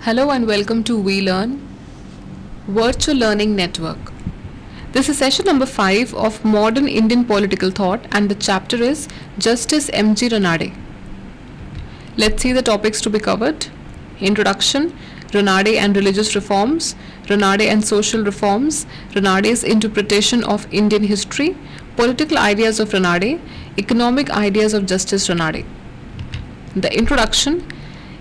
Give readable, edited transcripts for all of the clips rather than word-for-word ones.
Hello and welcome to We Learn Virtual Learning Network. This is session number 5 of Modern Indian Political Thought and the chapter is Justice M.G. Ranade. Let's see the topics to be covered. Introduction, Ranade and religious reforms, Ranade and social reforms, Ranade's interpretation of Indian history, political ideas of Ranade, economic ideas of Justice Ranade. The introduction.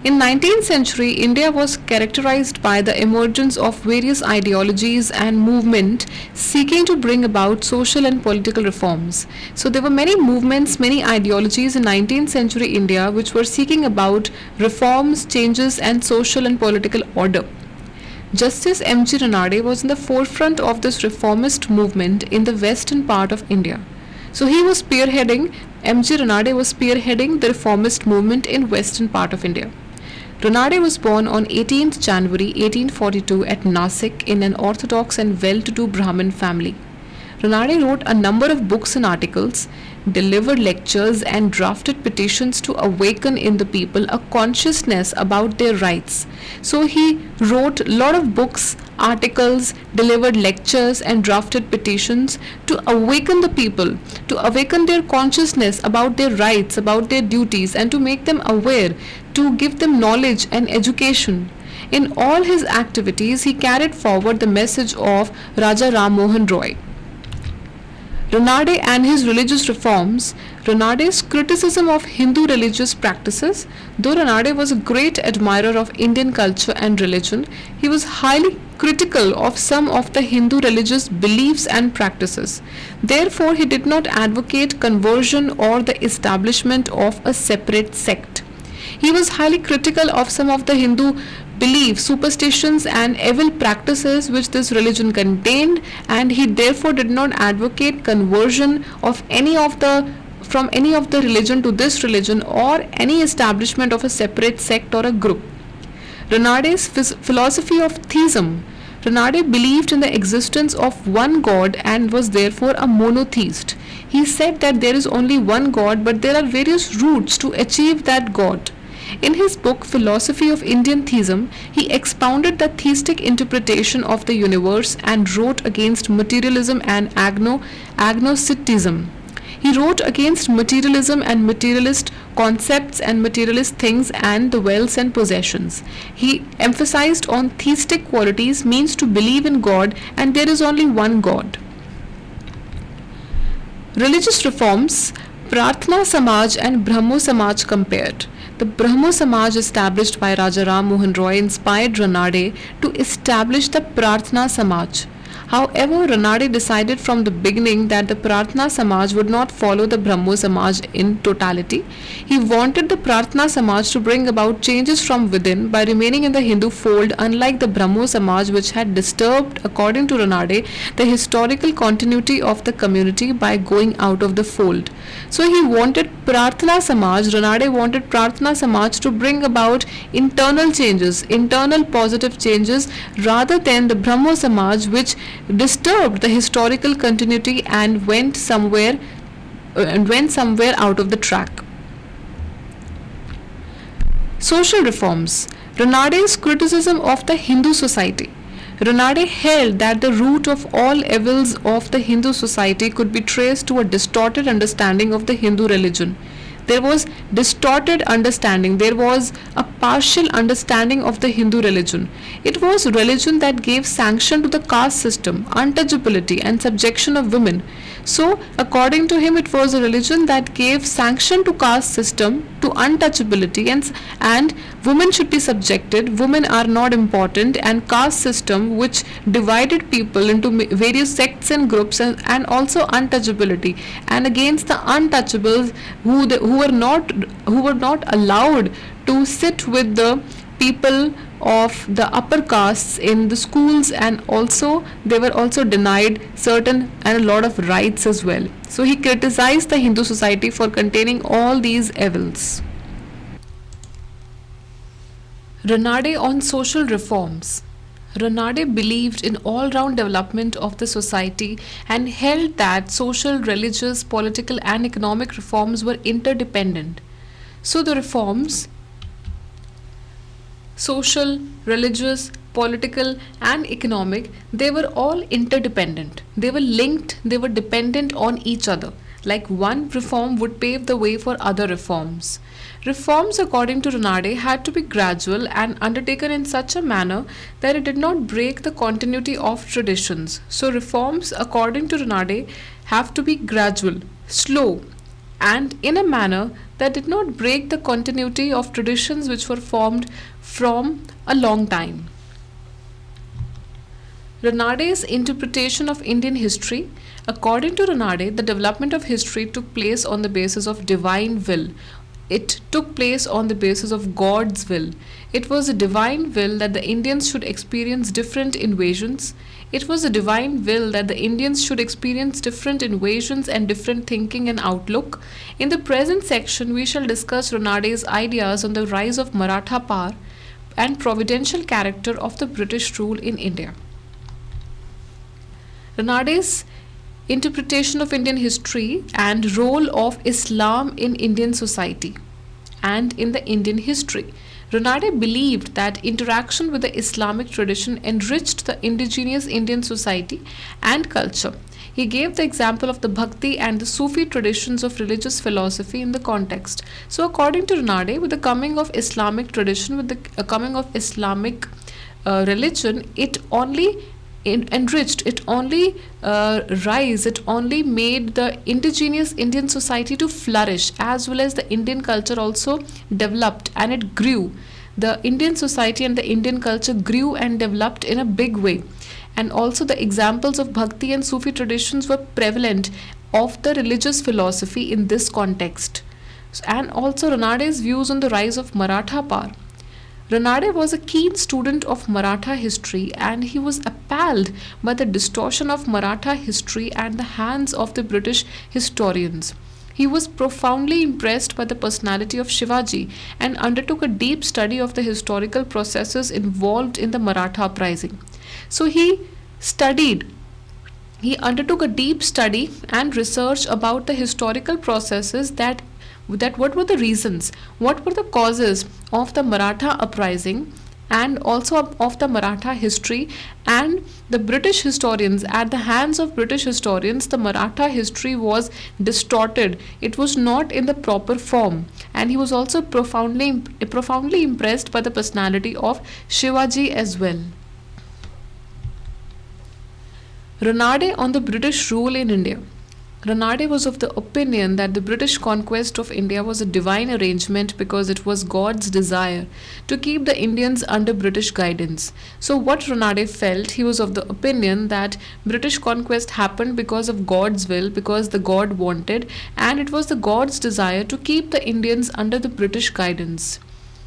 In 19th century, India was characterized by the emergence of various ideologies and movements seeking to bring about social and political reforms. So there were many movements, many ideologies in 19th century India which were seeking about reforms, changes and social and political order. Justice M.G. Ranade was in the forefront of this reformist movement in the western part of India. So M.G. Ranade was spearheading the reformist movement in western part of India. Ranade was born on 18th January 1842 at Nasik in an orthodox and well-to-do Brahmin family. Ranade wrote a number of books and articles, delivered lectures and drafted petitions to awaken in the people a consciousness about their rights. So he wrote a lot of books, articles, delivered lectures and drafted petitions to awaken the people, to awaken their consciousness about their rights, about their duties and to make them aware, to give them knowledge and education. In all his activities, he carried forward the message of Raja Ram Mohan Roy. Ranade and his religious reforms. Ranade's criticism of Hindu religious practices. Though Ranade was a great admirer of Indian culture and religion, he was highly critical of some of the Hindu religious beliefs and practices. Therefore, he did not advocate conversion or the establishment of a separate sect. He was highly critical of some of the Hindu beliefs, superstitions and evil practices which this religion contained, and he therefore did not advocate conversion of from any of the religion to this religion or any establishment of a separate sect or a group. Ranade's philosophy of theism. Ranade believed in the existence of one God and was therefore a monotheist. He said that there is only one God, but there are various routes to achieve that God. In his book Philosophy of Indian Theism, he expounded the theistic interpretation of the universe and wrote against materialism and agnosticism. He wrote against materialism and materialist concepts and materialist things and the wealth and possessions. He emphasized on theistic qualities means to believe in God and there is only one God. Religious reforms, Prarthana Samaj and Brahmo Samaj compared. The Brahmo Samaj established by Raja Ram Mohan Roy inspired Ranade to establish the Prarthana Samaj. However, Ranade decided from the beginning that the Prarthana Samaj would not follow the Brahmo Samaj in totality. He wanted the Prarthana Samaj to bring about changes from within by remaining in the Hindu fold, unlike the Brahmo Samaj which had disturbed, according to Ranade, the historical continuity of the community by going out of the fold. So he wanted Prarthana Samaj, Ranade wanted Prarthana Samaj to bring about internal changes, internal positive changes rather than the Brahmo Samaj which disturbed the historical continuity and went somewhere out of the track. Social reforms. Ranade's criticism of the Hindu society. Ranade held that the root of all evils of the Hindu society could be traced to a distorted understanding of the Hindu religion. There was distorted understanding, there was a partial understanding of the Hindu religion. It was religion that gave sanction to the caste system, untouchability and subjection of women. So, according to him, it was a religion that gave sanction to caste system, to untouchability and women should be subjected, women are not important, and caste system which divided people into various sects and groups and also untouchability, and against the untouchables who were not allowed to sit with the people of the upper castes in the schools, and also they were also denied certain and a lot of rights as well. So he criticized the Hindu society for containing all these evils. Ranade on social reforms. Ranade believed in all-round development of the society and held that social, religious, political and economic reforms were interdependent. So the reforms social, religious, political, and economic, they were all interdependent. They were linked, they were dependent on each other. Like one reform would pave the way for other reforms. Reforms, according to Ranade, had to be gradual and undertaken in such a manner that it did not break the continuity of traditions. So, reforms, according to Ranade, have to be gradual, slow, and in a manner that did not break the continuity of traditions which were formed from a long time. Ranade's interpretation of Indian history. According to Ranade, the development of history took place on the basis of divine will. It took place on the basis of God's will. It was a divine will that the Indians should experience different invasions. It was a divine will that the Indians should experience different invasions and different thinking and outlook. In the present section, we shall discuss Ranade's ideas on the rise of Maratha power and providential character of the British rule in India. Ranade's interpretation of Indian history and role of Islam in Indian society and in the Indian history. Ranade believed that interaction with the Islamic tradition enriched the indigenous Indian society and culture. He gave the example of the Bhakti and the Sufi traditions of religious philosophy in the context. So, according to Ranade, with the coming of Islamic tradition, with the coming of Islamic religion, it only enriched, it only rise, it only made the indigenous Indian society to flourish, as well as the Indian culture also developed and it grew. The Indian society and the Indian culture grew and developed in a big way. And also the examples of Bhakti and Sufi traditions were prevalent of the religious philosophy in this context. And also Ranade's views on the rise of Maratha power. Ranade was a keen student of Maratha history and he was appalled by the distortion of Maratha history at the hands of the British historians. He was profoundly impressed by the personality of Shivaji and undertook a deep study of the historical processes involved in the Maratha uprising. So he undertook a deep study and research about the historical processes that what were the reasons, what were the causes of the Maratha uprising and also of the Maratha history. And the British historians, at the hands of British historians, the Maratha history was distorted. It was not in the proper form. And he was also profoundly impressed by the personality of Shivaji as well. Ranade on the British rule in India. Ranade was of the opinion that the British conquest of India was a divine arrangement because it was God's desire to keep the Indians under British guidance. So what Ranade felt, he was of the opinion that British conquest happened because of God's will, because the God wanted, and it was the God's desire to keep the Indians under the British guidance.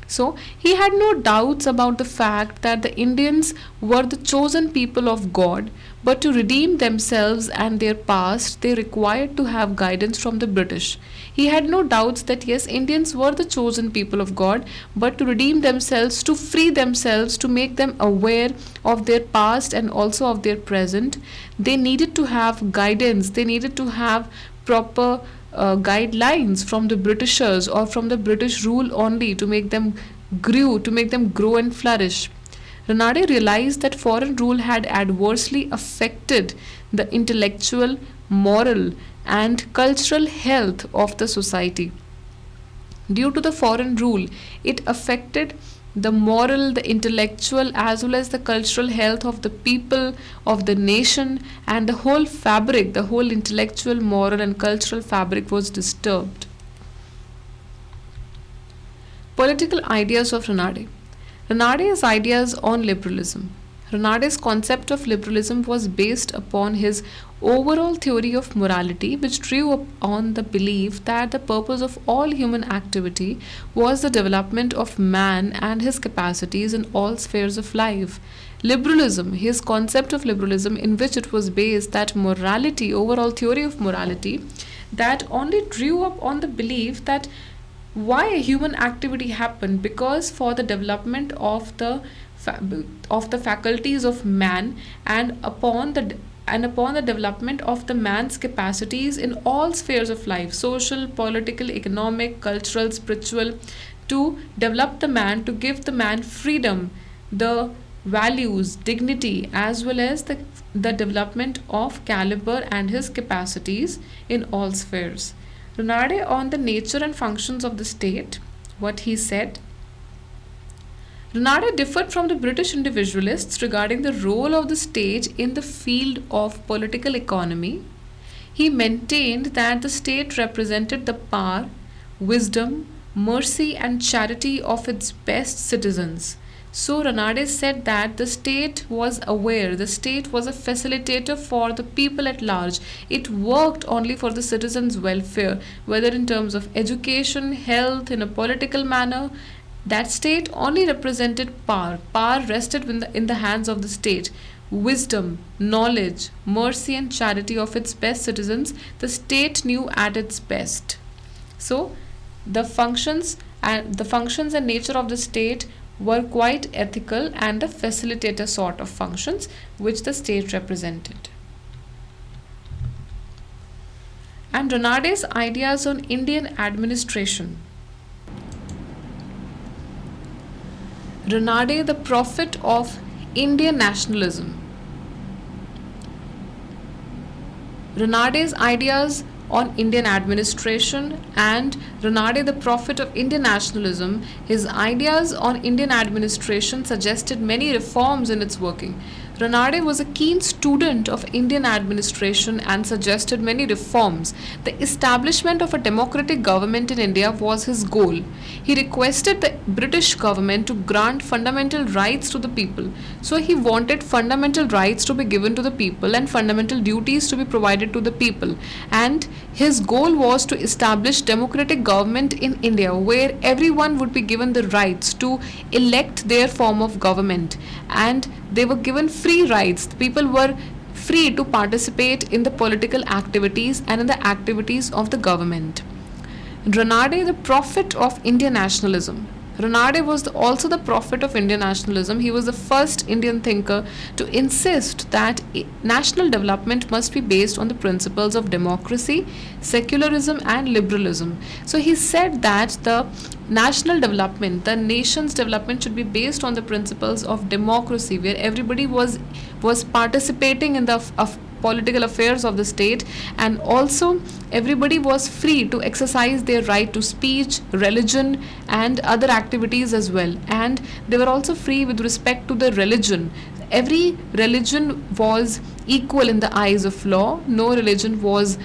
So he had no doubts about the fact that the Indians were the chosen people of God, but to redeem themselves and their past, they required to have guidance from the British. He had no doubts that yes, Indians were the chosen people of God, but to redeem themselves, to free themselves, to make them aware of their past and also of their present, they needed to have guidance, they needed to have proper guidelines from the Britishers or from the British rule only to make them grow and flourish. Ranade realized that foreign rule had adversely affected the intellectual, moral, and cultural health of the society. Due to the foreign rule, it affected the moral, the intellectual, as well as the cultural health of the people, of the nation, and the whole fabric, the whole intellectual, moral, and cultural fabric was disturbed. Political ideas of Ranade. Ranade's ideas on liberalism. Ranade's concept of liberalism was based upon his overall theory of morality, which drew upon the belief that the purpose of all human activity was the development of man and his capacities in all spheres of life. Liberalism, his concept of liberalism, in which it was based, that morality, overall theory of morality, that only drew up on the belief that why a human activity happened, because for the development of the faculties of man and upon the development of the man's capacities in all spheres of life, social, political, economic, cultural, spiritual, to develop the man, to give the man freedom, the values, dignity, as well as the development of caliber and his capacities in all spheres. Renard on the nature and functions of the state, what he said. Renard differed from the British individualists regarding the role of the state in the field of political economy. He maintained that the state represented the power, wisdom, mercy, and charity of its best citizens. So Renard said that the state was aware, the state was a facilitator for the people at large. It worked only for the citizens' welfare, whether in terms of education, health, in a political manner. That state only represented power. Power rested in the hands of the state. Wisdom, knowledge, mercy, and charity of its best citizens, the state knew at its best. So, the functions and nature of the state were quite ethical and a facilitator sort of functions which the state represented. And Renard's ideas on Indian administration. Renard, the prophet of Indian nationalism. Renard's ideas on Indian administration and Renard, the prophet of Indian nationalism, his ideas on Indian administration suggested many reforms in its working. Renard was a keen student of Indian administration and suggested many reforms. The establishment of a democratic government in India was his goal. He requested the British government to grant fundamental rights to the people. So he wanted fundamental rights to be given to the people and fundamental duties to be provided to the people. And his goal was to establish democratic government in India where everyone would be given the rights to elect their form of government, and they were given free rights. The people were free to participate in the political activities and in the activities of the government. Renard, the prophet of Indian nationalism. Renard was also the prophet of Indian nationalism. He was the first Indian thinker to insist that national development must be based on the principles of democracy, secularism, and liberalism. So he said that the national development, the nation's development should be based on the principles of democracy, where everybody was participating in the political affairs of the state, and also everybody was free to exercise their right to speech, religion, and other activities as well. And they were also free with respect to the religion. Every religion was equal in the eyes of law. No religion was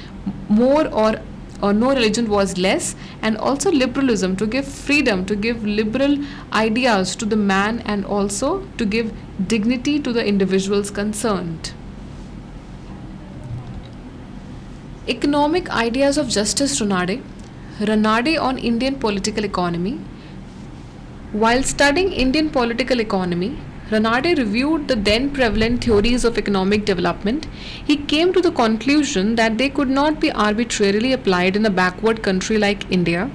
more or no religion was less. And also liberalism, to give freedom, to give liberal ideas to the man, and also to give dignity to the individuals concerned. Economic ideas of Justice Renard. Renard on Indian political economy. While studying Indian political economy, Renard reviewed the then prevalent theories of economic development. He came to the conclusion that they could not be arbitrarily applied in a backward country like India.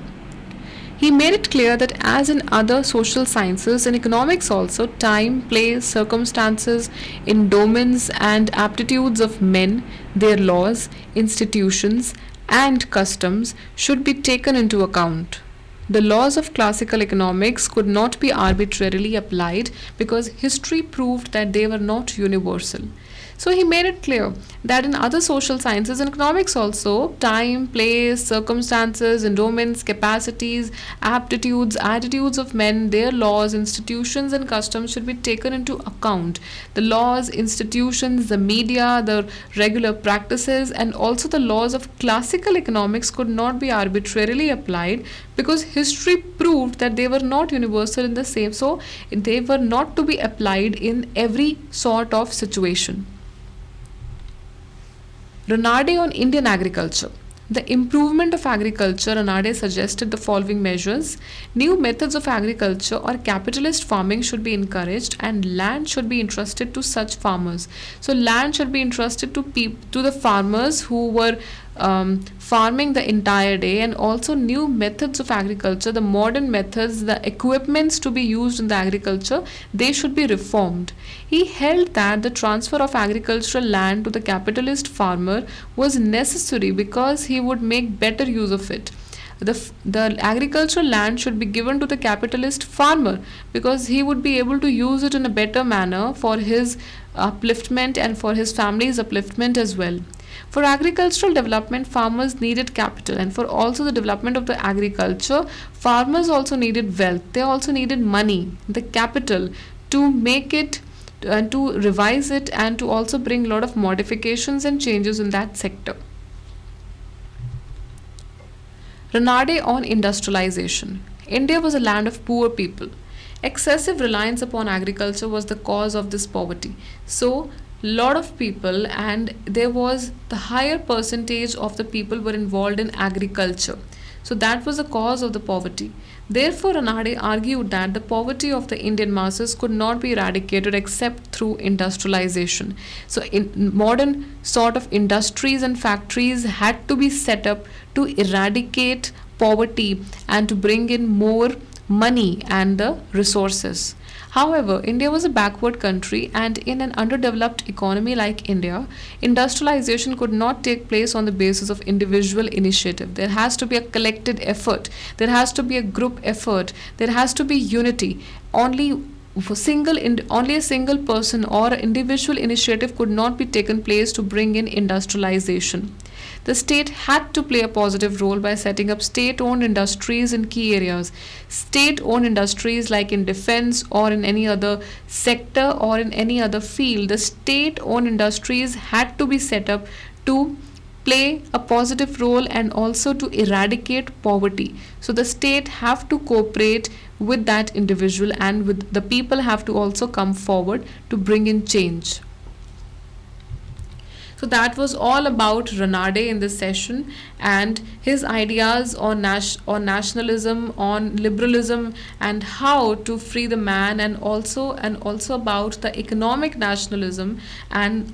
He made it clear that as in other social sciences, in economics also, time, place, circumstances, endowments and aptitudes of men, their laws, institutions and customs should be taken into account. The laws of classical economics could not be arbitrarily applied because history proved that they were not universal. So he made it clear that in other social sciences and economics also, time, place, circumstances, endowments, capacities, aptitudes, attitudes of men, their laws, institutions and customs should be taken into account. The laws, institutions, the media, the regular practices and also the laws of classical economics could not be arbitrarily applied because history proved that they were not universal in the same, so they were not to be applied in every sort of situation. Renard on Indian agriculture. The improvement of agriculture, Renard suggested the following measures. New methods of agriculture or capitalist farming should be encouraged and land should be entrusted to such farmers. So land should be entrusted to the farmers who were farming the entire day, and also new methods of agriculture, the modern methods, the equipments to be used in the agriculture, they should be reformed. He held that the transfer of agricultural land to the capitalist farmer was necessary because he would make better use of it. the agricultural land should be given to the capitalist farmer, because he would be able to use it in a better manner for his upliftment and for his family's upliftment as well. For agricultural development, farmers needed capital, and for also the development of the agriculture, farmers also needed wealth. They also needed money, the capital, to make it and to revise it and to also bring a lot of modifications and changes in that sector. Ranade on industrialization. India was a land of poor people. Excessive reliance upon agriculture was the cause of this poverty. So, lot of people, and there was the higher percentage of the people were involved in agriculture. So that was the cause of the poverty. Therefore, Ranade argued that the poverty of the Indian masses could not be eradicated except through industrialization. So, in modern sort of industries and factories had to be set up to eradicate poverty and to bring in more money and the resources. However, India was a backward country, and in an underdeveloped economy like India, industrialization could not take place on the basis of individual initiative. There has to be a collected effort, there has to be a group effort, there has to be unity. Only a single person or individual initiative could not be taken place to bring in industrialization. The state had to play a positive role by setting up state-owned industries in key areas. State-owned industries like in defense or in any other sector or in any other field, the state-owned industries had to be set up to play a positive role and also to eradicate poverty. So the state have to cooperate with that individual, and with the people have to also come forward to bring in change. So that was all about Ranade in this session, and his ideas on nationalism, on liberalism, and how to free the man, and also about the economic nationalism, and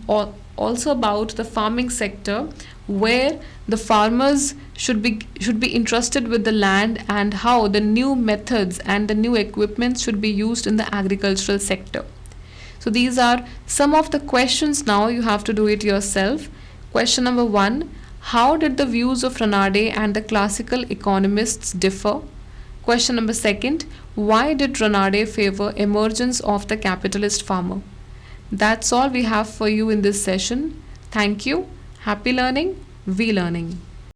also about the farming sector, where the farmers should be entrusted with the land, and how the new methods and the new equipment should be used in the agricultural sector. So these are some of the questions. Now you have to do it yourself. Question number 1. How did the views of Ranade and the classical economists differ? Question number 2. Why did Ranade favor emergence of the capitalist farmer? That's all we have for you in this session. Thank you. Happy learning. We learning.